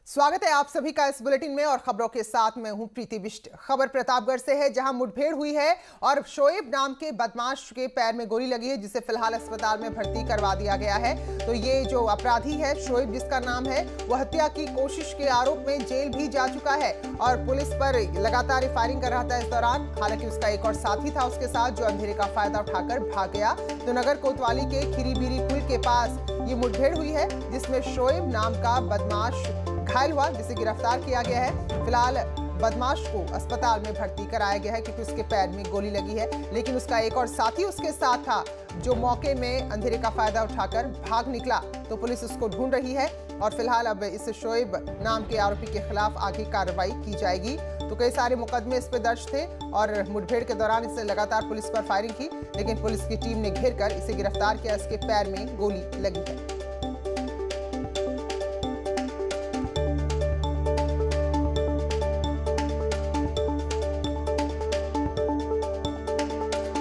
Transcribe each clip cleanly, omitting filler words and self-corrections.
स्वागत है आप सभी का इस बुलेटिन में और खबरों के साथ मैं हूं प्रीति बिष्ट। खबर प्रतापगढ़ से है जहां मुठभेड़ हुई है और शोएब नाम के बदमाश के पैर में गोली लगी है जिसे फिलहाल अस्पताल में भर्ती करवा दिया गया है। तो ये जो अपराधी है शोएब जिसका नाम है वो हत्या की कोशिश के आरोप में जेल भी जा चुका है और पुलिस पर लगातार फायरिंग कर रहा था इस दौरान। हालांकि उसका एक और साथी था उसके साथ जो अंधेरे का फायदा उठाकर भाग गया। तो नगर कोतवाली के खीरीबीरी पुल के पास ये मुठभेड़ हुई है जिसमें शोएब नाम का बदमाश घायल हुआ जिसे गिरफ्तार किया गया है। फिलहाल बदमाश को अस्पताल में भर्ती कराया गया है क्योंकि उसके पैर में गोली लगी है, लेकिन उसका एक और साथी उसके साथ था जो मौके में अंधेरे का फायदा उठाकर भाग निकला। तो पुलिस उसको ढूंढ रही है और फिलहाल अब इस शोएब नाम के आरोपी के खिलाफ आगे कार्रवाई की जाएगी। तो कई सारे मुकदमे इस पे दर्ज थे और मुठभेड़ के दौरान इससे लगातार पुलिस पर फायरिंग की, लेकिन पुलिस की टीम ने घेर कर इसे गिरफ्तार किया। इसके पैर में गोली लगी है।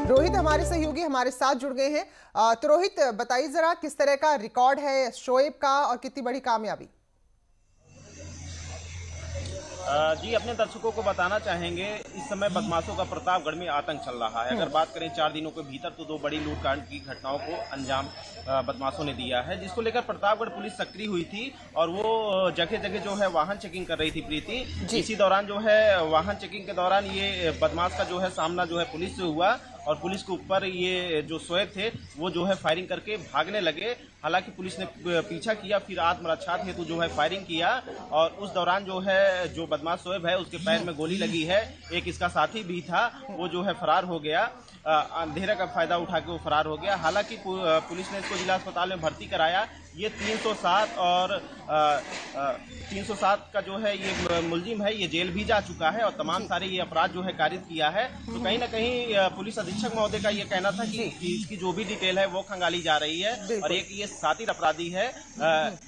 रोहित हमारे सहयोगी हमारे साथ जुड़ गए हैं। तो रोहित बताइए जरा किस तरह का रिकॉर्ड है शोएब का और कितनी बड़ी कामयाबी? जी, अपने दर्शकों को बताना चाहेंगे इस समय बदमाशों का प्रतापगढ़ में आतंक चल रहा है। अगर बात करें 4 दिनों के भीतर तो 2 बड़ी लूटकांड की घटनाओं को अंजाम बदमाशों ने दिया है, जिसको लेकर प्रतापगढ़ पुलिस सक्रिय हुई थी और वो जगह जगह जो है वाहन चेकिंग कर रही थी प्रीति। इसी दौरान जो है वाहन चेकिंग के दौरान ये बदमाश का जो है सामना जो है पुलिस से हुआ और पुलिस के ऊपर ये जो शोएब थे वो जो है फायरिंग करके भागने लगे। हालांकि पुलिस ने पीछा किया, फिर आत्मरक्षा हेतु जो है फायरिंग किया और उस दौरान जो है जो बदमाश शोएब है उसके पैर में गोली लगी है। एक इसका साथी भी था वो जो है फरार हो गया, अंधेरे का फायदा उठा के वो फरार हो गया। हालांकि पुलिस ने इसको जिला अस्पताल में भर्ती कराया। ये 307 और 307 का जो है ये मुलजिम है, ये जेल भी जा चुका है और तमाम सारे ये अपराध जो है कारित किया है। तो कहीं ना कहीं पुलिस अधीक्षक महोदय का ये कहना था कि इसकी जो भी डिटेल है वो खंगाली जा रही है और एक ये सातिर अपराधी है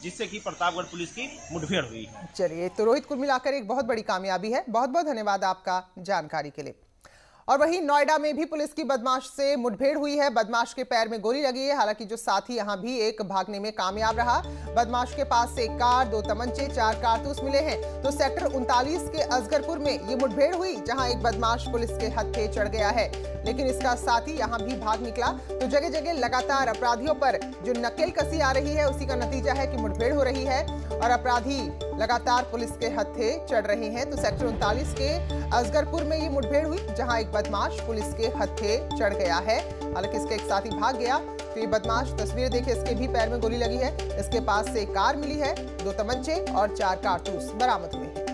जिससे कि प्रतापगढ़ पुलिस की मुठभेड़ हुई है। चलिए, तो रोहित कुल मिलाकर एक बहुत बड़ी कामयाबी है। बहुत बहुत धन्यवाद आपका जानकारी के लिए। और वहीं नोएडा में भी पुलिस की बदमाश से मुठभेड़ हुई है। बदमाश के पैर में गोली लगी है। हालांकि जो साथी यहां भी एक भागने में कामयाब रहा। बदमाश के पास से 1 कार, 2 तमंचे, 4 कारतूस मिले हैं। तो सेक्टर 39 के असगरपुर में ये मुठभेड़ हुई जहां एक बदमाश पुलिस के हत्थे चढ़ गया है, लेकिन इसका साथी यहां भी भाग निकला। तो जगह जगह लगातार अपराधियों पर जो नकेल कसी आ रही है उसी का नतीजा है कि मुठभेड़ हो रही है और अपराधी लगातार पुलिस के हत्थे चढ़ रहे हैं। तो सेक्टर 39 के असगरपुर में ये मुठभेड़ हुई जहां एक बदमाश पुलिस के हत्थे चढ़ गया है। हालांकि इसका एक साथी भाग गया। तो ये बदमाश, तस्वीर देखिए, इसके भी पैर में गोली लगी है। इसके पास से 1 कार मिली है, 2 तमंचे और 4 कारतूस बरामद हुए हैं।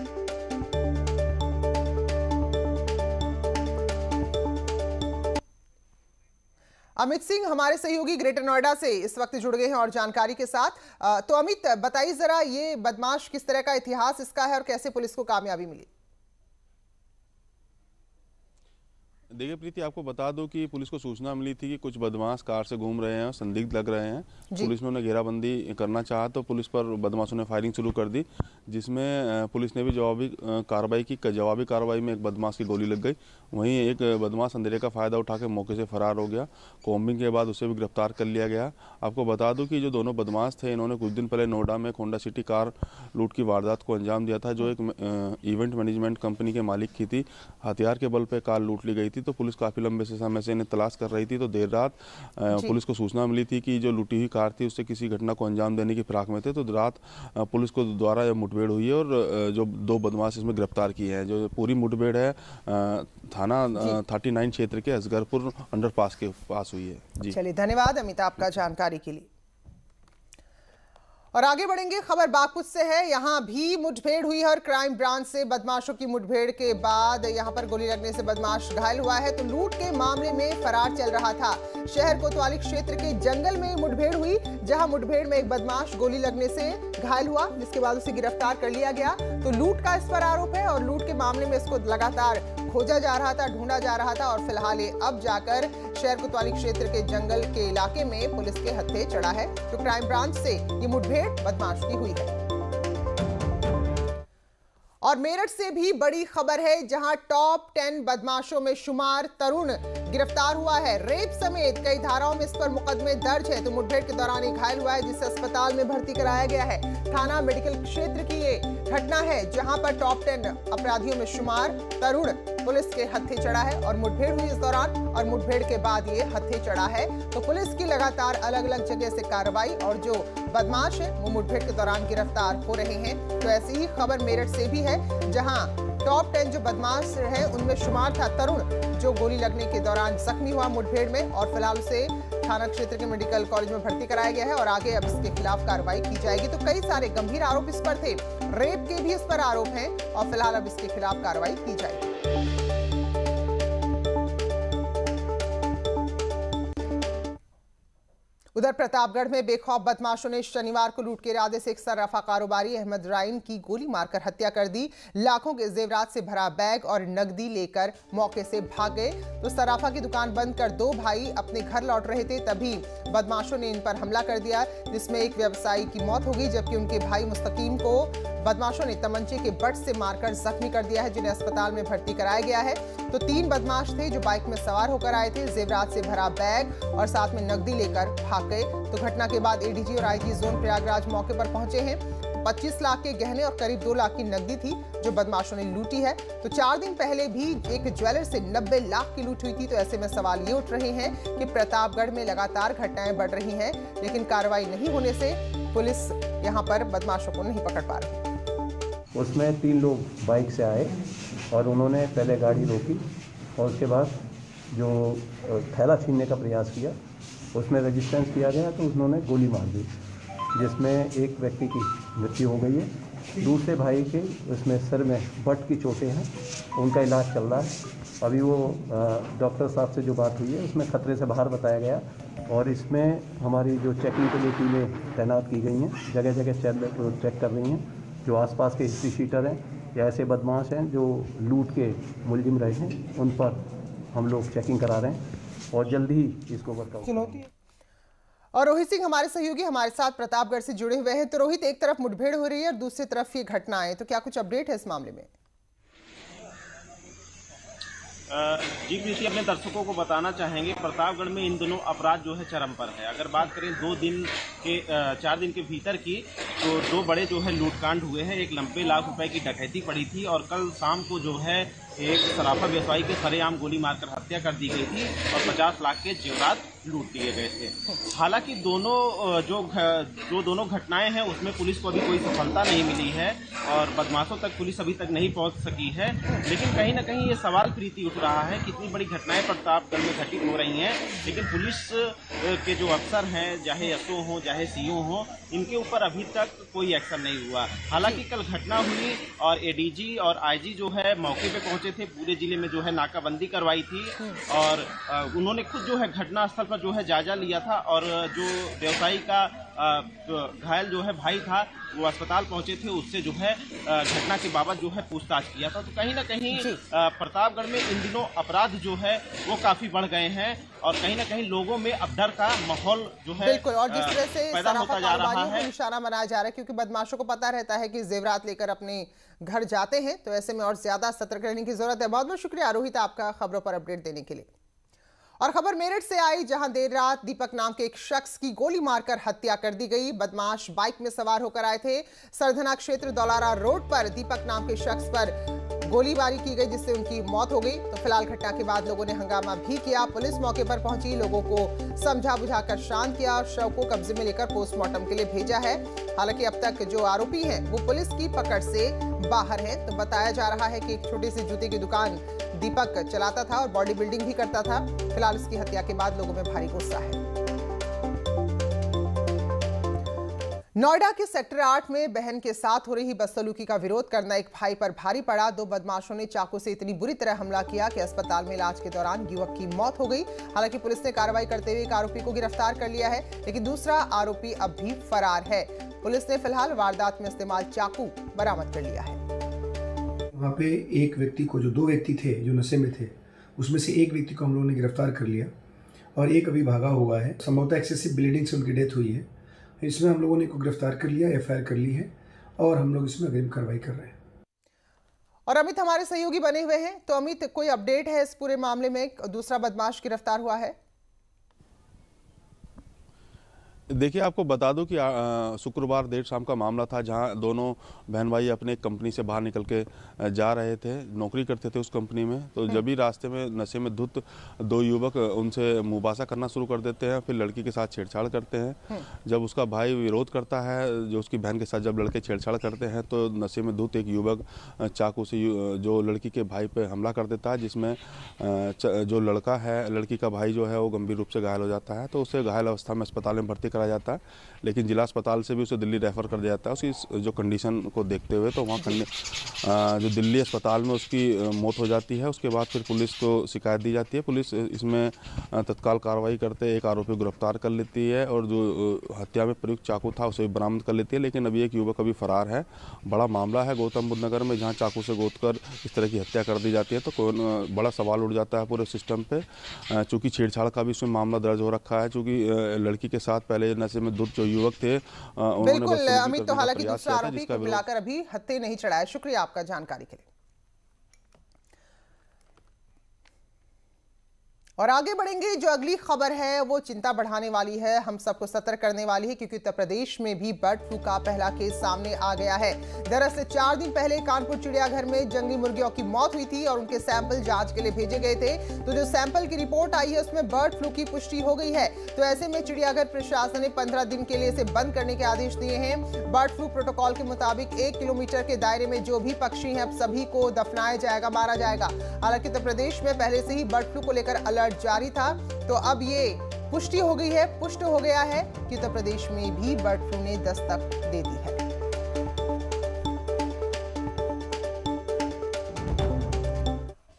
अमित सिंह हमारे सहयोगी ग्रेटर नोएडा से इस वक्त जुड़ गए हैं और जानकारी के साथ। तो अमित बताइए जरा ये बदमाश किस तरह का इतिहास इसका है और कैसे पुलिस को कामयाबी मिली? देखिए प्रीति, आपको बता दूं कि पुलिस को सूचना मिली थी कि कुछ बदमाश कार से घूम रहे हैं और संदिग्ध लग रहे हैं। पुलिस ने उन्हें घेराबंदी करना चाहा तो पुलिस पर बदमाशों ने फायरिंग शुरू कर दी, जिसमें पुलिस ने भी जवाबी कार्रवाई की। जवाबी कार्रवाई में एक बदमाश की गोली लग गई। वहीं एक बदमाश अंधेरे का फायदा उठा के मौके से फरार हो गया। कॉम्बिंग के बाद उसे भी गिरफ्तार कर लिया गया। आपको बता दूं कि जो दोनों बदमाश थे इन्होंने कुछ दिन पहले नोएडा में होंडा सिटी कार लूट की वारदात को अंजाम दिया था, जो एक इवेंट मैनेजमेंट कंपनी के मालिक की थी। हथियार के बल पर कार लूट ली गई थी। तो पुलिस काफी लंबे से समय से इन्हें तलाश कर रही थी। तो देर रात पुलिस को सूचना मिली थी कि जो लूटी हुई कार थी उससे किसी घटना को अंजाम देने की फिराक में थे। तो रात पुलिस को द्वारा मुठभेड़ हुई है और जो 2 बदमाश इसमें गिरफ्तार किए हैं। जो पूरी मुठभेड़ है थाना 39 क्षेत्र के असगरपुर अंडरपास के पास हुई है। जी चलिए, धन्यवाद अमित आपका जानकारी के लिए। और आगे बढ़ेंगे, खबर बागपुर से है। यहां भी मुठभेड़ हुई है और क्राइम ब्रांच से बदमाशों की मुठभेड़ के बाद यहां पर गोली लगने से बदमाश घायल हुआ है। तो लूट के मामले में फरार चल रहा था। शहर कोतवाली क्षेत्र के जंगल में मुठभेड़ हुई जहां मुठभेड़ में एक बदमाश गोली लगने से घायल हुआ, जिसके बाद उसे गिरफ्तार कर लिया गया। तो लूट का इस पर आरोप है और लूट के मामले में इसको लगातार खोजा जा रहा था, ढूंढा जा रहा था और फिलहाल अब जाकर शहर कोतवाली क्षेत्र के जंगल के इलाके में पुलिस के हत्थे चढ़ा है। तो क्राइम ब्रांच से ये मुठभेड़ बदमाश की हुई है। और मेरठ से भी बड़ी खबर है, जहां टॉप 10 बदमाशों में शुमार तरुण गिरफ्तार हुआ है। रेप समेत कई धाराओं में इस पर मुकदमे दर्ज है। तो मुठभेड़ के दौरान एक घायल हुआ है, जिसे अस्पताल में भर्ती कराया गया है। थाना मेडिकल क्षेत्र की ये घटना है, जहां पर टॉप 10 अपराधियों में शुमार तरुण पुलिस के हत्थे चढ़ा है और मुठभेड़ हुई इस दौरान, और मुठभेड़ के बाद ये हत्थे चढ़ा है। तो पुलिस की लगातार अलग अलग जगह से कार्रवाई, और जो बदमाश है वो मुठभेड़ के दौरान गिरफ्तार हो रहे हैं। तो ऐसी ही खबर मेरठ से भी है, जहां टॉप 10 जो बदमाश है उनमें शुमार था तरुण, जो गोली लगने के दौरान जख्मी हुआ मुठभेड़ में, और फिलहाल उसे थाना क्षेत्र के मेडिकल कॉलेज में भर्ती कराया गया है और आगे अब इसके खिलाफ कार्रवाई की जाएगी। तो कई सारे गंभीर आरोप इस पर थे, रेप के भी इस पर आरोप हैं, और फिलहाल अब इसके खिलाफ कार्रवाई की जाएगी। उधर प्रतापगढ़ में बेखौफ बदमाशों ने शनिवार को लूट के इरादे से एक सर्राफा कारोबारी अहमद राइन की गोली मारकर हत्या कर दी। लाखों के जेवरात से भरा बैग और नकदी लेकर मौके से भाग गए। तो सर्राफा की दुकान बंद कर दो भाई अपने घर लौट रहे थे, तभी बदमाशों ने इन पर हमला कर दिया, जिसमें एक व्यवसायी की मौत हो गई, जबकि उनके भाई मुस्तकीम को बदमाशों ने तमंचे के बट से मारकर जख्मी कर दिया है, जिन्हें अस्पताल में भर्ती कराया गया है। तो 3 बदमाश थे जो बाइक में सवार होकर आए थे, जेवरात से भरा बैग और साथ में नकदी लेकर भाग गए। तो घटना के बाद एडीजी और आईजी जोन प्रयागराज मौके पर पहुंचे हैं। 25 लाख के गहने और करीब 2 लाख की नकदी थी जो बदमाशों ने लूटी है। तो 4 दिन पहले भी एक ज्वेलर से 90 लाख की लूट हुई थी। तो ऐसे में सवाल ये उठ रहे हैं कि प्रतापगढ़ में लगातार घटनाएं बढ़ रही हैं, लेकिन कार्रवाई नहीं होने से पुलिस यहां पर बदमाशों को नहीं पकड़ पा रही। उसमें 3 लोग बाइक से आए और उन्होंने पहले गाड़ी रोकी और उसके बाद जो थैला छीनने का प्रयास किया, उसमें रेजिस्टेंस किया गया तो उन्होंने गोली मार दी, जिसमें एक व्यक्ति की मृत्यु हो गई है। दूसरे भाई के उसमें सिर में बट की चोटें हैं, उनका इलाज चल रहा है। अभी वो डॉक्टर साहब से जो बात हुई है उसमें खतरे से बाहर बताया गया, और इसमें हमारी जो चेकिंग के लिए टीमें तैनात की गई हैं, जगह जगह चेक कर रही हैं। जो आसपास के हिस्ट्री शीटर हैं या ऐसे बदमाश हैं जो लूट के मुलजिम रहे हैं, उन पर हम लोग चेकिंग करा रहे हैं और जल्दी ही इसको वर्कआउट करेंगे। और रोहित सिंह हमारे सहयोगी हमारे साथ प्रतापगढ़ से जुड़े हुए हैं। तो रोहित, एक तरफ मुठभेड़ हो रही है और दूसरी तरफ ये घटनाएं, तो क्या कुछ अपडेट है इस मामले में? जी प्रीति, अपने दर्शकों को बताना चाहेंगे प्रतापगढ़ में इन दिनों अपराध जो है चरम पर है। अगर बात करें 4 दिन के भीतर की, तो 2 बड़े जो है लूटकांड हुए हैं। एक 90 लाख रुपए की डकैती पड़ी थी, और कल शाम को जो है एक सराफा व्यवसायी के सरेआम गोली मारकर हत्या कर दी गई थी और 50 लाख के जेवरात लूट दिए गए थे। हालांकि दोनों घटनाएं हैं उसमें पुलिस को अभी कोई सफलता नहीं मिली है और बदमाशों तक पुलिस अभी तक नहीं पहुंच सकी है। लेकिन कहीं ना कहीं ये सवाल प्रीति उठ रहा है कि इतनी बड़ी घटनाएं प्रतापगढ़ में घटित हो रही हैं, लेकिन पुलिस के जो अफसर हैं, चाहे एसओ हों चाहे सीओ हों, इनके ऊपर अभी तक कोई एक्शन नहीं हुआ। हालांकि कल घटना हुई और एडीजी और आईजी जो है मौके पे पहुंचे थे, पूरे जिले में जो है नाकाबंदी करवाई थी और उन्होंने खुद जो है घटना स्थल पर जो है जायजा लिया था, और जो व्यवसायी का घायल जो है भाई था वो अस्पताल पहुंचे थे, उससे जो है घटना के बाबत जो है पूछताछ किया था। तो कहीं ना कहीं प्रतापगढ़ में इन दिनों अपराध जो है वो काफी बढ़ गए हैं और कहीं ना कहीं लोगों में अब डर का माहौल जो है बिल्कुल, और जिस तरह से पैदा होता जा रहा है, निशाना बनाया जा रहा है, क्योंकि बदमाशों को पता रहता है कि जेवरात लेकर अपने घर जाते हैं, तो ऐसे में और ज्यादा सतर्क रहने की जरूरत है। बहुत बहुत शुक्रिया रोहित आपका खबरों पर अपडेट देने के लिए। और खबर मेरठ से आई, जहां देर रात दीपक नाम के एक शख्स की गोली मारकर हत्या कर दी गई। बदमाश बाइक में सवार होकर आए थे। सरधना क्षेत्र दौलारा रोड पर दीपक नाम के शख्स पर गोलीबारी की गई, जिससे उनकी मौत हो गई। तो फिलहाल घटना के बाद लोगों ने हंगामा भी किया। पुलिस मौके पर पहुंची, लोगों को समझा बुझाकर शांत किया और शव को कब्जे में लेकर पोस्टमार्टम के लिए भेजा है। हालांकि अब तक जो आरोपी हैं वो पुलिस की पकड़ से बाहर हैं। तो बताया जा रहा है कि एक छोटी सी जूते की दुकान दीपक चलाता था और बॉडी बिल्डिंग भी करता था। फिलहाल इसकी हत्या के बाद लोगों में भारी गुस्सा है। नोएडा के सेक्टर 8 में बहन के साथ हो रही बदसलूकी का विरोध करना एक भाई पर भारी पड़ा। 2 बदमाशों ने चाकू से इतनी बुरी तरह हमला किया कि अस्पताल में इलाज के दौरान युवक की मौत हो गई। हालांकि पुलिस ने कार्रवाई करते हुए एक आरोपी को गिरफ्तार कर लिया है, लेकिन दूसरा आरोपी अब भी फरार है। पुलिस ने फिलहाल वारदात में इस्तेमाल चाकू बरामद कर लिया है। वहाँ पे एक व्यक्ति को, जो 2 व्यक्ति थे जो नशे में थे, उसमें से एक व्यक्ति को हम लोगों ने गिरफ्तार कर लिया और एक अभी भागा हुआ है। संभवतः एक्सेसिव ब्लीडिंग से उनकी डेथ हुई है। इसमें हम लोगों ने को गिरफ्तार कर लिया, एफआईआर कर ली है और हम लोग इसमें अग्रिम कार्रवाई कर रहे हैं। और अमित हमारे सहयोगी बने हुए हैं, तो अमित कोई अपडेट है इस पूरे मामले में? दूसरा बदमाश गिरफ्तार हुआ है? देखिए, आपको बता दूं कि शुक्रवार देर शाम का मामला था, जहां दोनों बहन भाई अपने कंपनी से बाहर निकल के जा रहे थे, नौकरी करते थे उस कंपनी में। तो जब भी रास्ते में नशे में धुत दो युवक उनसे मुबासा करना शुरू कर देते हैं, फिर लड़की के साथ छेड़छाड़ करते हैं। जब उसका भाई विरोध करता है, जो उसकी बहन के साथ जब लड़के छेड़छाड़ करते हैं, तो नशे में धुत एक युवक चाकू से जो लड़की के भाई पे हमला कर देता है, जिसमें जो लड़का है, लड़की का भाई जो है वो गंभीर रूप से घायल हो जाता है। तो उसे घायल अवस्था में अस्पताल में भर्ती करा जाता है, लेकिन जिला अस्पताल से भी उसे दिल्ली रेफर कर दिया जाता है उसकी जो कंडीशन को देखते हुए। तो वहाँ जो दिल्ली अस्पताल में उसकी मौत हो जाती है। उसके बाद फिर पुलिस को शिकायत दी जाती है। पुलिस इसमें तत्काल कार्रवाई करते एक आरोपी को गिरफ्तार कर लेती है और जो हत्या में प्रयुक्त चाकू था उसे भी बरामद कर लेती है। लेकिन अभी एक युवक अभी फरार है। बड़ा मामला है गौतम बुद्ध नगर में, जहाँ चाकू से गोदकर इस तरह की हत्या कर दी जाती है। तो बड़ा सवाल उठ जाता है पूरे सिस्टम पे, चूँकि छेड़छाड़ का भी उसमें मामला दर्ज हो रखा है, चूँकि लड़की के साथ पहले नशे में धुत जो युवक थे बिल्कुल अमित, तो हालांकि दूसरा आरोपी को मिलाकर अभी हत्या नहीं चढ़ाया। शुक्रिया आपका जानकारी के लिए। और आगे बढ़ेंगे, जो अगली खबर है वो चिंता बढ़ाने वाली है, हम सबको सतर्क करने वाली है, क्योंकि उत्तर प्रदेश में भी बर्ड फ्लू का पहला केस सामने आ गया है। दरअसल 4 दिन पहले कानपुर चिड़ियाघर में जंगली मुर्गियों की मौत हुई थी और उनके सैंपल जांच के लिए भेजे गए थे। तो जो सैंपल की रिपोर्ट आई है उसमें बर्ड फ्लू की पुष्टि हो गई है। तो ऐसे में चिड़ियाघर प्रशासन ने 15 दिन के लिए इसे बंद करने के आदेश दिए हैं। बर्ड फ्लू प्रोटोकॉल के मुताबिक 1 किलोमीटर के दायरे में जो भी पक्षी हैं अब सभी को दफनाया जाएगा, मारा जाएगा। हालांकि उत्तर प्रदेश में पहले से ही बर्ड फ्लू को लेकर अलर्ट जारी था, तो अब ये पुष्टि हो गई है, पुष्ट हो गया है कि उत्तर प्रदेश में भी बर्ड फ्लू ने दस्तक दे दी है।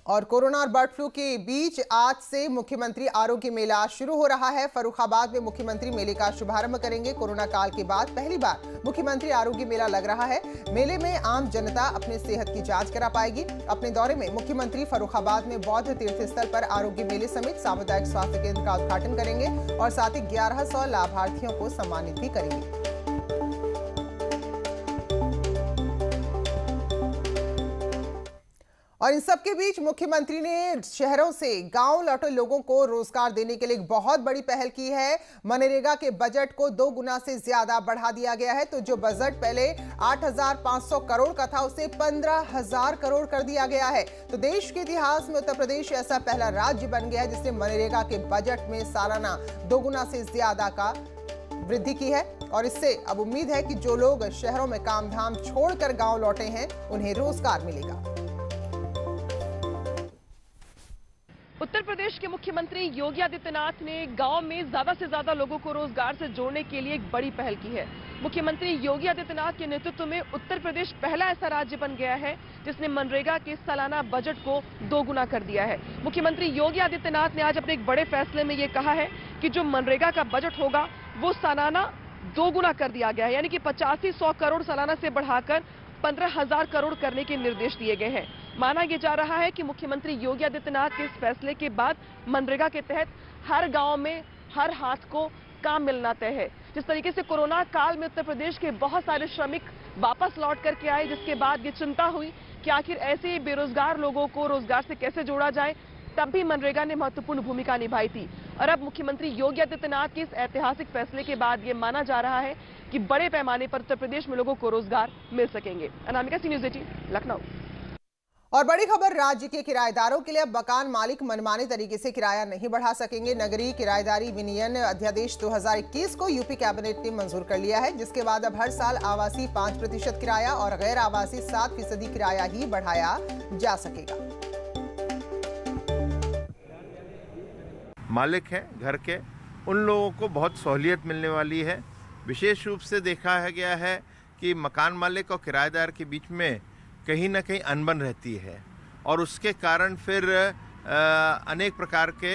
और कोरोना और बर्ड फ्लू के बीच आज से मुख्यमंत्री आरोग्य मेला शुरू हो रहा है। फर्रुखाबाद में मुख्यमंत्री मेले का शुभारंभ करेंगे। कोरोना काल के बाद पहली बार मुख्यमंत्री आरोग्य मेला लग रहा है। मेले में आम जनता अपने सेहत की जांच करा पाएगी। अपने दौरे में मुख्यमंत्री फर्रुखाबाद में बौद्ध तीर्थ स्थल पर आरोग्य मेले समेत सामुदायिक स्वास्थ्य केंद्र का उद्घाटन करेंगे और साथ ही 1100 लाभार्थियों को सम्मानित भी करेंगे। और इन सब के बीच मुख्यमंत्री ने शहरों से गांव लौटे लोगों को रोजगार देने के लिए एक बहुत बड़ी पहल की है। मनरेगा के बजट को 2 गुना से ज्यादा बढ़ा दिया गया है। तो जो बजट पहले 8,500 करोड़ का था उसे 15,000 करोड़ कर दिया गया है। तो देश के इतिहास में उत्तर प्रदेश ऐसा पहला राज्य बन गया है जिसने मनरेगा के बजट में सालाना 2 गुना से ज्यादा का वृद्धि की है। और इससे अब उम्मीद है कि जो लोग शहरों में काम धाम छोड़कर गांव लौटे हैं उन्हें रोजगार मिलेगा। उत्तर प्रदेश के मुख्यमंत्री योगी आदित्यनाथ ने गांव में ज्यादा से ज्यादा लोगों को रोजगार से जोड़ने के लिए एक बड़ी पहल की है। मुख्यमंत्री योगी आदित्यनाथ के नेतृत्व में उत्तर प्रदेश पहला ऐसा राज्य बन गया है जिसने मनरेगा के सालाना बजट को 2 गुना कर दिया है। मुख्यमंत्री योगी आदित्यनाथ ने आज अपने एक बड़े फैसले में ये कहा है कि जो मनरेगा का बजट होगा वो सालाना 2 गुना कर दिया गया है, यानी कि 85-100 करोड़ सालाना से बढ़ाकर 15,000 करोड़ करने के निर्देश दिए गए हैं। माना यह जा रहा है कि मुख्यमंत्री योगी आदित्यनाथ के इस फैसले के बाद मनरेगा के तहत हर गांव में हर हाथ को काम मिलना तय है। जिस तरीके से कोरोना काल में उत्तर प्रदेश के बहुत सारे श्रमिक वापस लौट करके आए, जिसके बाद ये चिंता हुई कि आखिर ऐसे बेरोजगार लोगों को रोजगार से कैसे जोड़ा जाए, तब भी मनरेगा ने महत्वपूर्ण भूमिका निभाई थी। और अब मुख्यमंत्री योगी आदित्यनाथ के इस ऐतिहासिक फैसले के बाद ये माना जा रहा है कि बड़े पैमाने पर उत्तर प्रदेश में लोगों को रोजगार मिल सकेंगे। अनामिका, सी न्यूज़ 18, लखनऊ। और बड़ी खबर, राज्य के किराएदारों के लिए अब मकान मालिक मनमाने तरीके से किराया नहीं बढ़ा सकेंगे। नगरीय किराएदारी विनियन अध्यादेश 2021 को यूपी कैबिनेट ने मंजूर कर लिया है, जिसके बाद अब हर साल आवासीय 5% किराया और गैर आवासीय 7% किराया ही बढ़ाया जा सकेगा। मालिक हैं घर के, उन लोगों को बहुत सहूलियत मिलने वाली है। विशेष रूप से देखा गया है कि मकान मालिक और किराएदार के बीच में कहीं ना कहीं अनबन रहती है और उसके कारण फिर अनेक प्रकार के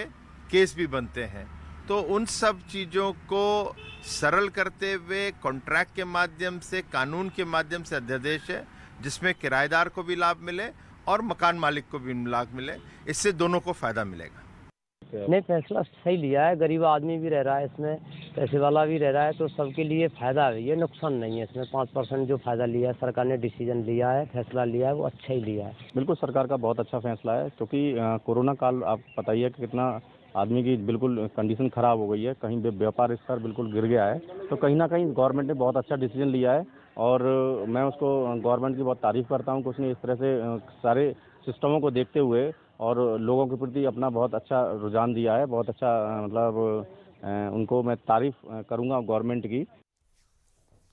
केस भी बनते हैं। तो उन सब चीज़ों को सरल करते हुए कॉन्ट्रैक्ट के माध्यम से, कानून के माध्यम से अध्यादेश है जिसमें किराएदार को भी लाभ मिले और मकान मालिक को भी लाभ मिले। इससे दोनों को फ़ायदा मिलेगा। सकते हैं? नहीं, फैसला सही लिया है। गरीब आदमी भी रह रहा है इसमें, पैसे वाला भी रह रहा है, तो सबके लिए फायदा है, ये नुकसान नहीं है इसमें। 5% जो फायदा लिया है सरकार ने, डिसीजन लिया है, फैसला लिया है, वो अच्छा ही लिया है। बिल्कुल सरकार का बहुत अच्छा फैसला है, क्योंकि कोरोना काल आप पता ही है कि कितना आदमी की बिल्कुल कंडीशन खराब हो गई है, कहीं व्यापार स्तर बिल्कुल गिर गया है। तो कहीं ना कहीं गवर्नमेंट ने बहुत अच्छा डिसीजन लिया है और मैं उसको गवर्नमेंट की बहुत तारीफ करता हूँ कि उसने इस तरह से सारे सिस्टमों को देखते हुए और लोगों के प्रति अपना बहुत अच्छा रुझान दिया है। बहुत अच्छा मतलब उनको मैं तारीफ करूँगा गवर्नमेंट की।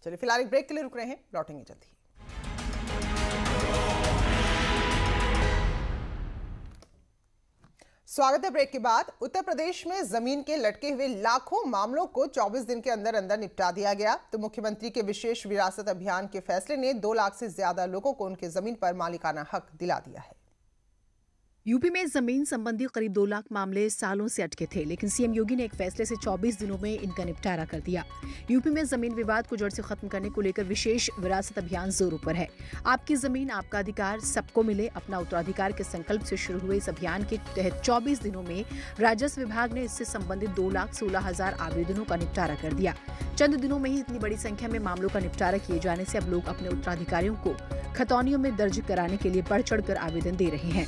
चलिए फिलहाल एक ब्रेक के लिए रुक रहे हैं, लौटेंगे जल्दी। स्वागत है ब्रेक के बाद। उत्तर प्रदेश में जमीन के लटके हुए लाखों मामलों को 24 दिन के अंदर अंदर निपटा दिया गया। तो मुख्यमंत्री के विशेष विरासत अभियान के फैसले ने 2 लाख से ज्यादा लोगों को उनके जमीन पर मालिकाना हक दिला दिया है। यूपी में जमीन संबंधी करीब 2 लाख मामले सालों से अटके थे, लेकिन सीएम योगी ने एक फैसले से 24 दिनों में इनका निपटारा कर दिया। यूपी में जमीन विवाद को जड़ से खत्म करने को लेकर विशेष विरासत अभियान जोरों पर है। आपकी जमीन आपका अधिकार, सबको मिले अपना उत्तराधिकार के संकल्प से शुरू हुए इस अभियान के तहत 24 दिनों में राजस्व विभाग ने इससे संबंधित 2,16,000 आवेदनों का निपटारा कर दिया। चंद दिनों में ही इतनी बड़ी संख्या में मामलों का निपटारा किए जाने से अब लोग अपने उत्तराधिकारियों को खतौनियों में दर्ज कराने के लिए बढ़ चढ़कर आवेदन दे रहे हैं।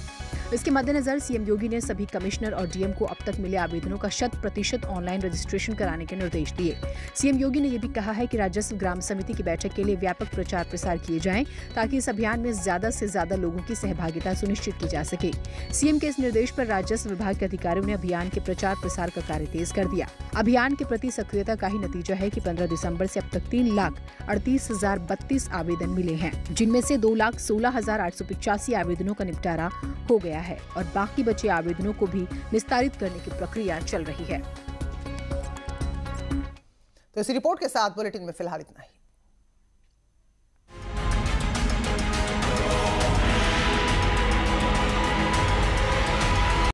इसके मद्देनजर सीएम योगी ने सभी कमिश्नर और डीएम को अब तक मिले आवेदनों का 100% ऑनलाइन रजिस्ट्रेशन कराने के निर्देश दिए। सीएम योगी ने यह भी कहा है कि राजस्व ग्राम समिति की बैठक के लिए व्यापक प्रचार प्रसार किए जाएं, ताकि इस अभियान में ज्यादा से ज्यादा लोगों की सहभागिता सुनिश्चित की जा सके। सीएम के इस निर्देश पर राजस्व विभाग के अधिकारियों ने अभियान के प्रचार प्रसार का कार्य तेज कर दिया। अभियान के प्रति सक्रियता का ही नतीजा है कि 15 दिसंबर से अब तक 3,38,032 आवेदन मिले हैं, जिनमें से 2,16,885 आवेदनों का निपटारा हो गया है और बाकी बचे आवेदनों को भी निस्तारित करने की प्रक्रिया चल रही है। तो इस रिपोर्ट के साथ बुलेटिन में फिलहाल इतना ही।